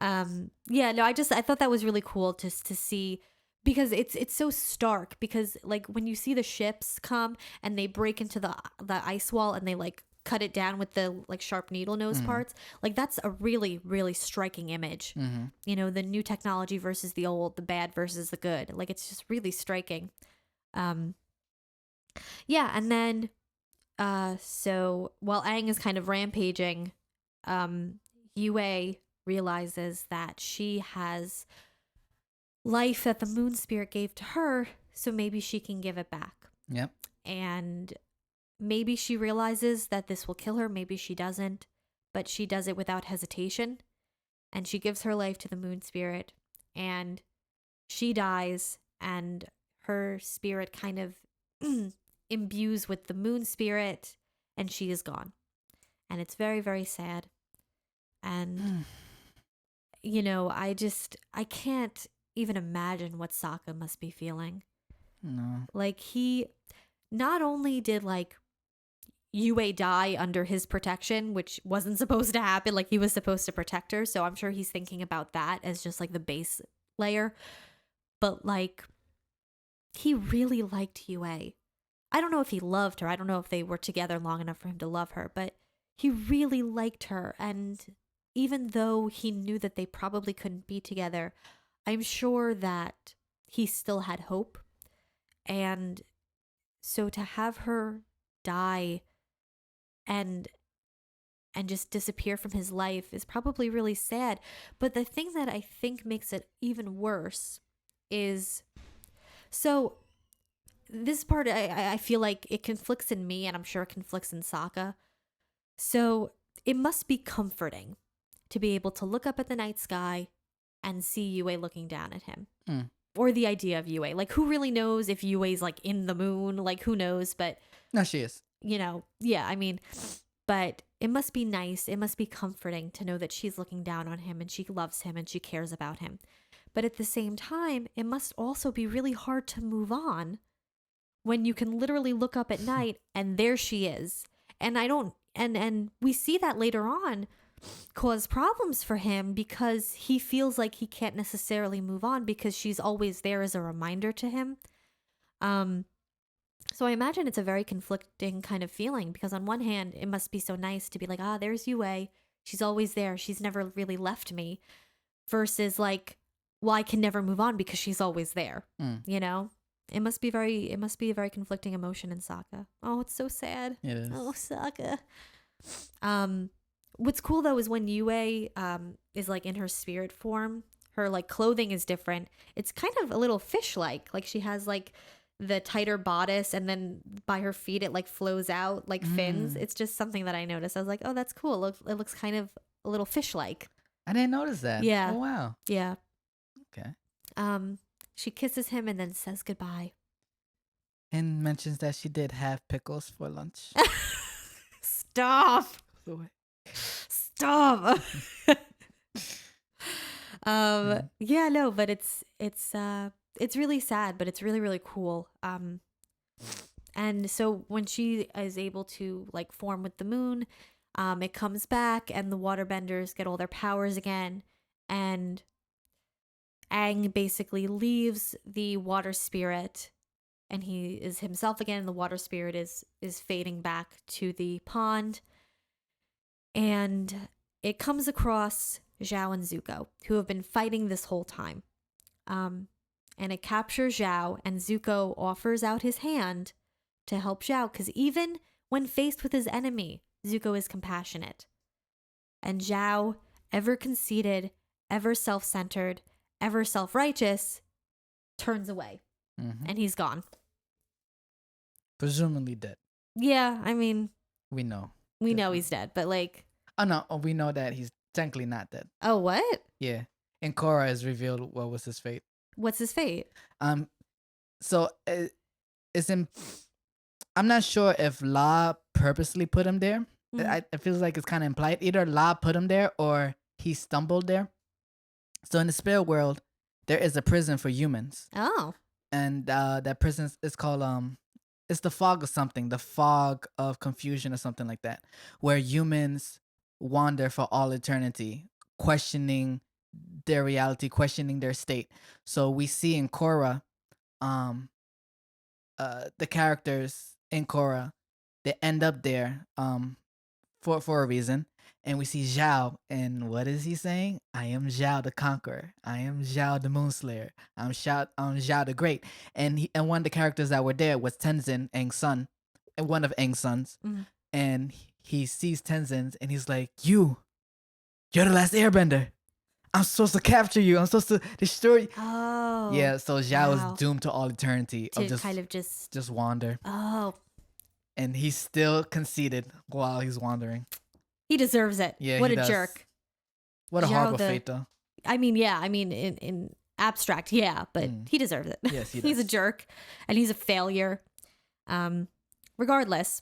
Yeah, no, I thought that was really cool to see, because it's so stark, because like when you see the ships come and they break into the ice wall and they like cut it down with the like sharp needle nose parts, like that's a really, really striking image. You know, the new technology versus the old, the bad versus the good. Like, it's just really striking. Yeah, and then so while Aang is kind of rampaging, Yue realizes that she has life that the moon spirit gave to her, so maybe she can give it back. Yep. And maybe she realizes that this will kill her, maybe she doesn't, but she does it without hesitation. And she gives her life to the moon spirit, and she dies, and her spirit kind of imbues with the moon spirit, and she is gone. And it's very, very sad. And, I can't even imagine what Sokka must be feeling. No. Like, he not only did, like, Yue die under his protection, which wasn't supposed to happen. Like, he was supposed to protect her. So I'm sure he's thinking about that as just like the base layer. But like, he really liked Yue. I don't know if he loved her. I don't know if they were together long enough for him to love her, but he really liked her. And even though he knew that they probably couldn't be together, I'm sure that he still had hope. And so to have her die and just disappear from his life is probably really sad. But the thing that I think makes it even worse is, so this part, I feel like it conflicts in me, and I'm sure it conflicts in Sokka. So it must be comforting to be able to look up at the night sky and see Yue looking down at him. Or the idea of Yue. Like, who really knows if Yue's like in the moon? Like, who knows? But No, she is. Yeah, I mean, but it must be nice. It must be comforting to know that she's looking down on him and she loves him and she cares about him. But at the same time, it must also be really hard to move on when you can literally look up at night and there she is. And we see that later on cause problems for him because he feels like he can't necessarily move on because she's always there as a reminder to him. So I imagine it's a very conflicting kind of feeling because on one hand, it must be so nice to be like, there's Yue. She's always there. She's never really left me. Versus like, well, I can never move on because she's always there. It must be a very conflicting emotion in Sokka. Oh, it's so sad. It is. Oh, Sokka. What's cool though is when Yue is like in her spirit form, her like clothing is different. It's kind of a little fish-like. Like she has like the tighter bodice, and then by her feet it like flows out like fins. It's just something that I noticed. I was like, oh, that's cool. It looks kind of a little fish-like. I didn't notice that. Yeah. Oh, wow. Yeah. Okay. She kisses him and then says goodbye. And mentions that she did have pickles for lunch. Stop. Stop. Yeah, no, but it's really sad, but it's really, really cool. And so when she is able to like form with the moon, it comes back and the waterbenders get all their powers again, and Aang basically leaves the water spirit and he is himself again. The water spirit is fading back to the pond, and it comes across Zhao and Zuko, who have been fighting this whole time. And it captures Zhao, and Zuko offers out his hand to help Zhao, because even when faced with his enemy, Zuko is compassionate. And Zhao, ever conceited, ever self-centered, ever self-righteous, turns away. And he's gone. Presumably dead. Yeah, I mean... We know. We know he's dead, but like... Oh, no. We know that he's technically not dead. Oh, what? Yeah. And Korra is revealed what was his fate. What's his fate? So it's in... I'm not sure if La purposely put him there. It feels like it's kind of implied. Either La put him there or he stumbled there. So in the spirit world, there is a prison for humans. Oh. And that prison is called it's the fog of something, the fog of confusion or something like that, where humans wander for all eternity, questioning their reality, questioning their state. So we see in Korra, the characters in Korra, they end up there for a reason. And we see Zhao, and what is he saying? I am Zhao the Conqueror. I am Zhao the Moonslayer. I'm Zhao the Great. And one of the characters that were there was Tenzin, Aang's son, and one of Aang's sons. And he sees Tenzin, and he's like, "You're the last Airbender. I'm supposed to capture you. I'm supposed to destroy you. Oh. Yeah, so Zhao is Wow. doomed to all eternity of To kind of just. just wander. Oh. And he's still conceited while he's wandering. He deserves it. Yeah, What he a does. jerk. What a Zhao horrible the- fate, though. I mean, yeah. I mean, in abstract, yeah, but he deserves it. Yes, he He's a does. jerk, and he's a failure. Regardless,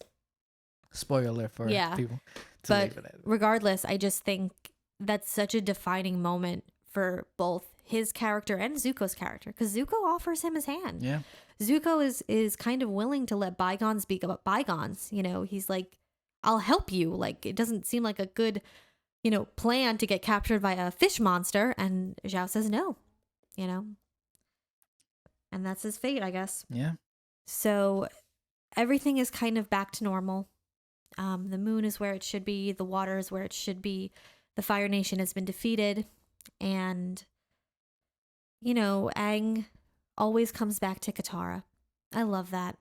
Spoiler alert for Yeah, people. Too late but for that. regardless, I just think that's such a defining moment for both his character and Zuko's character, because Zuko offers him his hand. Yeah. Zuko is kind of willing to let bygones be bygones. You know, he's like, I'll help you. Like, it doesn't seem like a good, plan to get captured by a fish monster. And Zhao says no, and that's his fate, I guess. Yeah. So everything is kind of back to normal. The moon is where it should be. The water is where it should be. The Fire Nation has been defeated. And, Aang always comes back to Katara. I love that.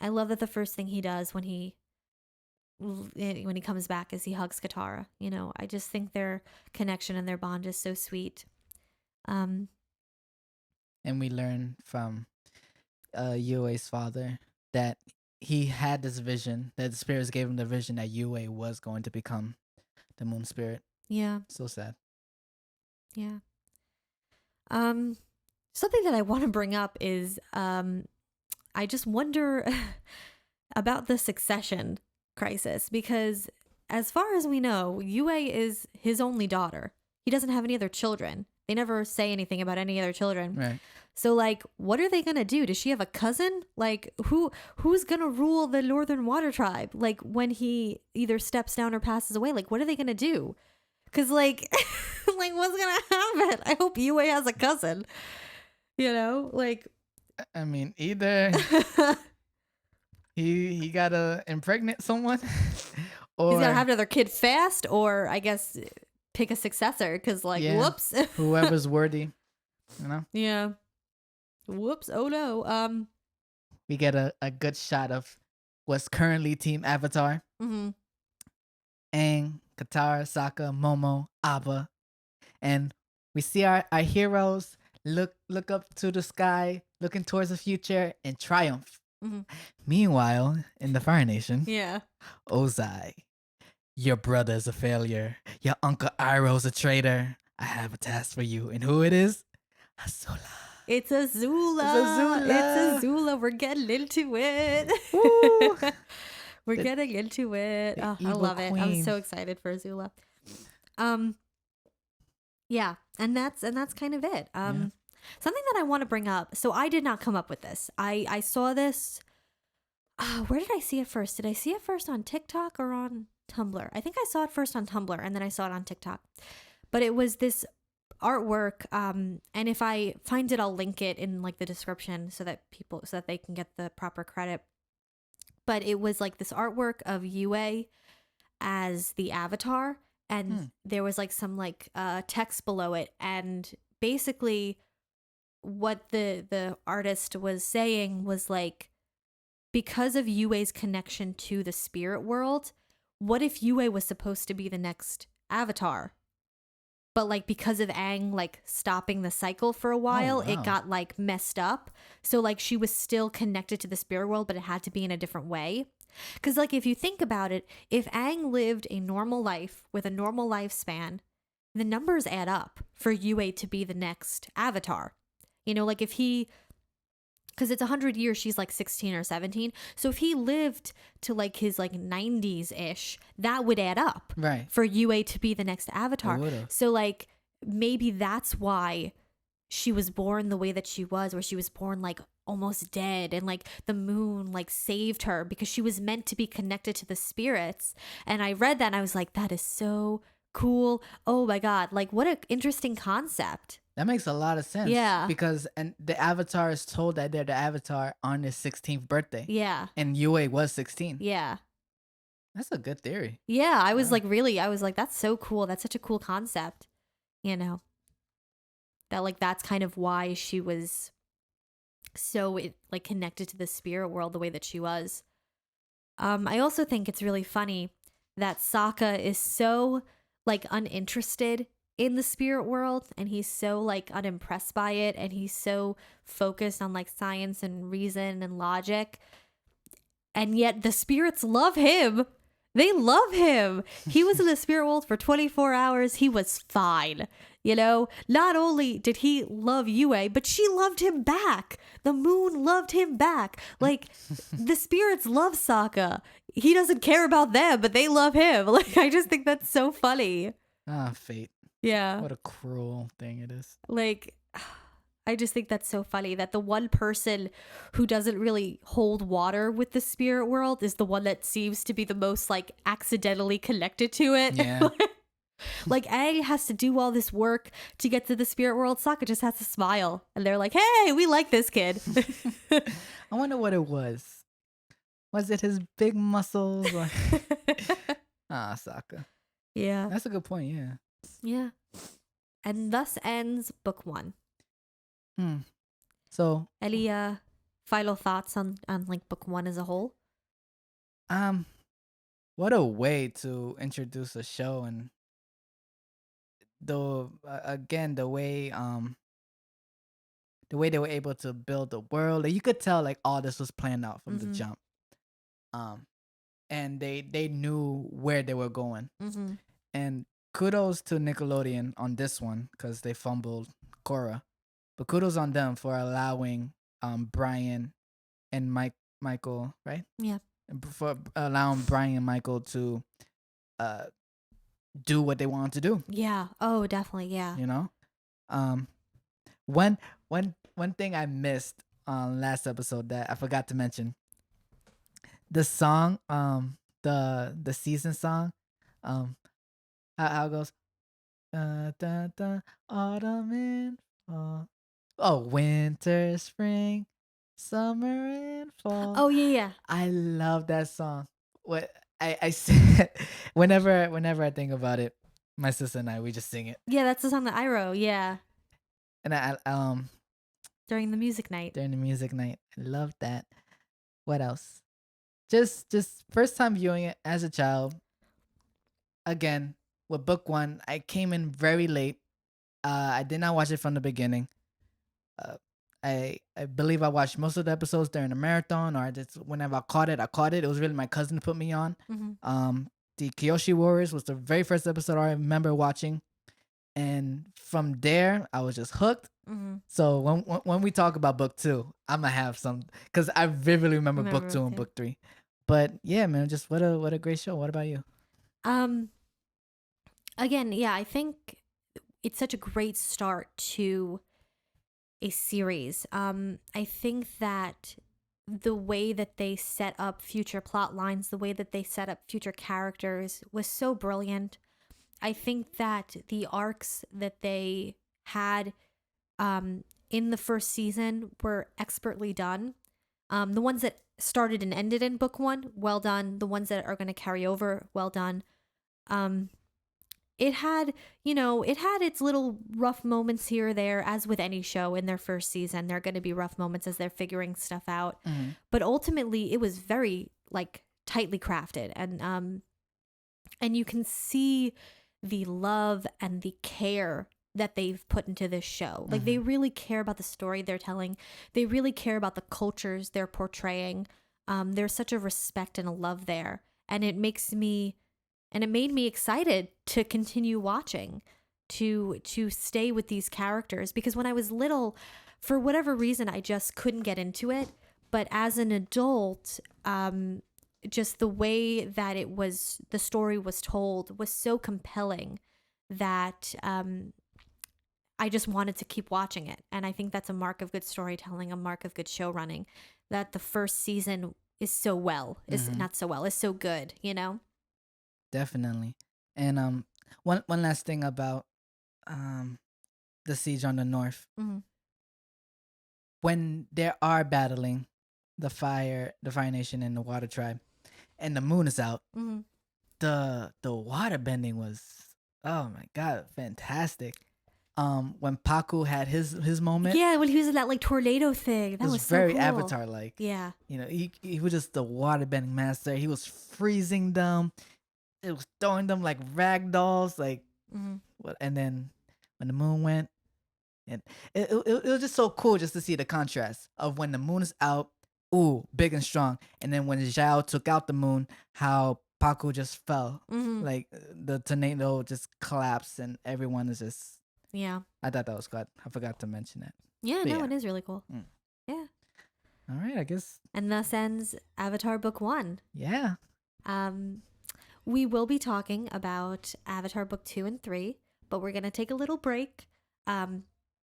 I love that the first thing he does when he comes back is he hugs Katara. I just think their connection and their bond is so sweet. And we learn from Yue's father that he had this vision, that the spirits gave him the vision that Yue was going to become the moon spirit. Yeah. So sad. Yeah. Something that I want to bring up is I just wonder about the succession crisis, because as far as we know, Yue is his only daughter. He doesn't have any other children. They never say anything about any other children. Right. So, like, what are they gonna do? Does she have a cousin? Like, who's gonna rule the Northern Water Tribe? Like, when he either steps down or passes away, like, what are they gonna do? Because, like, like, what's gonna happen? I hope Yue has a cousin. Like, I mean, either he gotta impregnate someone, or he's gotta have another kid fast, or I guess pick a successor. Because, like, Yeah. whoops. whoever's worthy. Yeah. Whoops. Oh no. We get a good shot of what's currently Team Avatar. Mm-hmm. Aang, Katara, Sokka, Momo, Appa. And we see our heroes look up to the sky, looking towards the future in triumph. Mhm. Meanwhile, in the Fire Nation, Yeah. Ozai, your brother is a failure. Your uncle Iroh's a traitor. I have a task for you. And who it is? Azula. It's a Zula. Azula. It's a Zula. We're getting into it. Woo! We're getting into it. the Oh, I evil love it. I'm queen. so excited for Zula. Yeah, and that's kind of it. Something that I want to bring up. So I did not come up with this. I saw this. Where did I see it first? Did I see it first on TikTok or on Tumblr? I think I saw it first on Tumblr and then I saw it on TikTok. But it was this artwork, and if I find it, I'll link it in like the description so that they can get the proper credit. But it was like this artwork of Yue as the avatar, and there was like some like text below it, and basically what the artist was saying was like, because of Yue's connection to the spirit world, what if Yue was supposed to be the next avatar? But like because of Aang like stopping the cycle for a while, wow. it got like messed up. So like she was still connected to the spirit world, but it had to be in a different way. Because like if you think about it, if Aang lived a normal life with a normal lifespan, the numbers add up for Yue to be the next avatar. Like if he, because it's 100 years, she's like 16 or 17. So if he lived to like his like 90s-ish, that would add up. Right. For Yue to be the next avatar. It would've. So like maybe that's why she was born the way that she was, where she was born like almost dead, and like the moon like saved her because she was meant to be connected to the spirits. And I read that and I was like, that is so cool. Oh my God. Like what an interesting concept. That makes a lot of sense. Yeah. Because the avatar is told that they're the avatar on his 16th birthday. Yeah. And Yue was 16. Yeah. That's a good theory. Yeah. I was Wow. like, that's so cool. That's such a cool concept. That like that's kind of why she was so like connected to the spirit world the way that she was. I also think it's really funny that Sokka is so like uninterested in the spirit world, and he's so like unimpressed by it, and he's so focused on like science and reason and logic, and yet the spirits love him. They love him. He was in the spirit world for 24 hours. He was fine. You know, not only did he love Yue, but she loved him back. The moon loved him back. Like, the spirits love Sokka. He doesn't care about them, but they love him. Like, I just think that's so funny. Ah, fate. Yeah. What a cruel thing it is. Like, I just think that's so funny that the one person who doesn't really hold water with the spirit world is the one that seems to be the most like accidentally connected to it. Yeah. Like, Aang has to do all this work to get to the spirit world. Sokka just has to smile, and they're like, "Hey, we like this kid." I wonder what it was. Was it his big muscles? Or... Sokka. Yeah. That's a good point, yeah. Yeah. And thus ends book 1. So, Any final thoughts on like book 1 as a whole? what a way to introduce a show, and again the way they were able to build the world. Like, you could tell like all this was planned out from the jump. And they knew where they were going. And kudos to Nickelodeon on this one because they fumbled Korra. But kudos on them for allowing Brian and Michael, right? Yeah. For allowing Brian and Michael to do what they wanted to do. Yeah. Oh, definitely. Yeah. You know? One thing I missed on last episode that I forgot to mention. The song, the season song, how it goes, autumn and fall, winter, spring, summer and fall. Oh, yeah. I love that song. What I said, whenever I think about it, my sister and I, we just sing it. Yeah, that's the song that I wrote. Yeah. And I during the music night. I love that. What else? Just first time viewing it as a child. Again, with book 1, I came in very late. I did not watch it from the beginning. I believe I watched most of the episodes during a marathon, or just whenever I caught it. It was really my cousin who put me on. The Kyoshi Warriors was the very first episode I remember watching, and from there I was just hooked. So when we talk about book 2, I'm gonna have some, because I vividly remember book 2 and book 3. But yeah, man, just what a great show. What about you? Again, yeah, I think it's such a great start to a series. I think that the way that they set up future plot lines, the way that they set up future characters was so brilliant. I think that the arcs that they had in the first season were expertly done. The ones that started and ended in book 1, well done. The ones that are going to carry over, well done. It had its little rough moments here or there, as with any show in their first season. There are going to be rough moments as they're figuring stuff out. But ultimately, it was very like tightly crafted, and you can see the love and the care that they've put into this show. Like, they really care about the story they're telling. They really care about the cultures they're portraying. There's such a respect and a love there, and it made me excited to continue watching, to stay with these characters, because when I was little, for whatever reason, I just couldn't get into it. But as an adult, just the way that the story was told was so compelling that I just wanted to keep watching it. And I think that's a mark of good storytelling, a mark of good show running, that the first season is so good, you know? Definitely. And one last thing about the siege on the north. When they are battling the fire nation and the water tribe, and the moon is out, the water bending was, oh my god, fantastic. When Paku had his moment. Yeah, when he was in that like tornado thing. That was so very cool. Avatar like. Yeah. You know, he was just the water bending master. He was freezing them. It was throwing them like rag dolls. Like, And then when the moon went, and it was just so cool just to see the contrast of when the moon is out, ooh, big and strong, and then when Zhao took out the moon, how Paku just fell, Mm-hmm. like the tornado just collapsed, and everyone is just. Yeah. I thought that was good. I forgot to mention that. Yeah, But no, yeah. it is really cool. Mm. Yeah. All right, I guess. And thus ends Avatar Book 1. Yeah. We will be talking about Avatar Book 2 and 3, but we're going to take a little break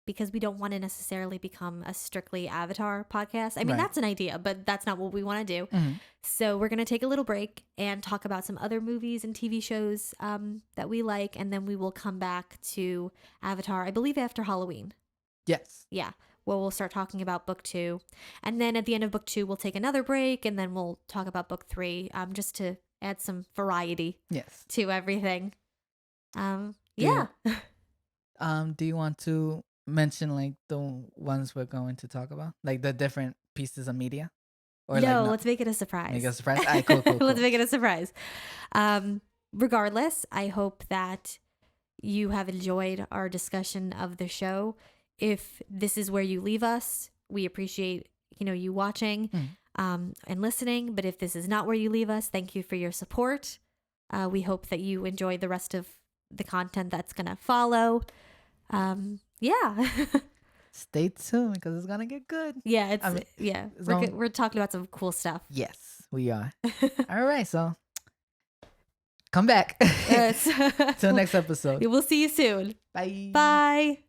because we don't want to necessarily become a strictly Avatar podcast. I mean, Right. that's an idea, but that's not what we want to do. Mm-hmm. So we're going to take a little break and talk about some other movies and TV shows that we like, and then we will come back to Avatar, I believe, after Halloween. Yes. Yeah. Well, we'll start talking about book 2. And then at the end of book 2, we'll take another break, and then we'll talk about book 3 just to add some variety Yes. to everything. Yeah. Yeah. Do you want to mention like the ones we're going to talk about, like the different pieces of media, or No, like not? let's make it a surprise. Make it a surprise. All right, cool. Let's make it a surprise. Regardless, I hope that you have enjoyed our discussion of the show. If this is where you leave us, we appreciate you watching and listening. But if this is not where you leave us, thank you for your support. We hope that you enjoy the rest of the content that's gonna follow. Yeah. Stay tuned because it's gonna get good. Yeah, it's we're talking about some cool stuff. Yes, we are. All right, so come back. Yes. Till next episode. We'll see you soon. Bye. Bye.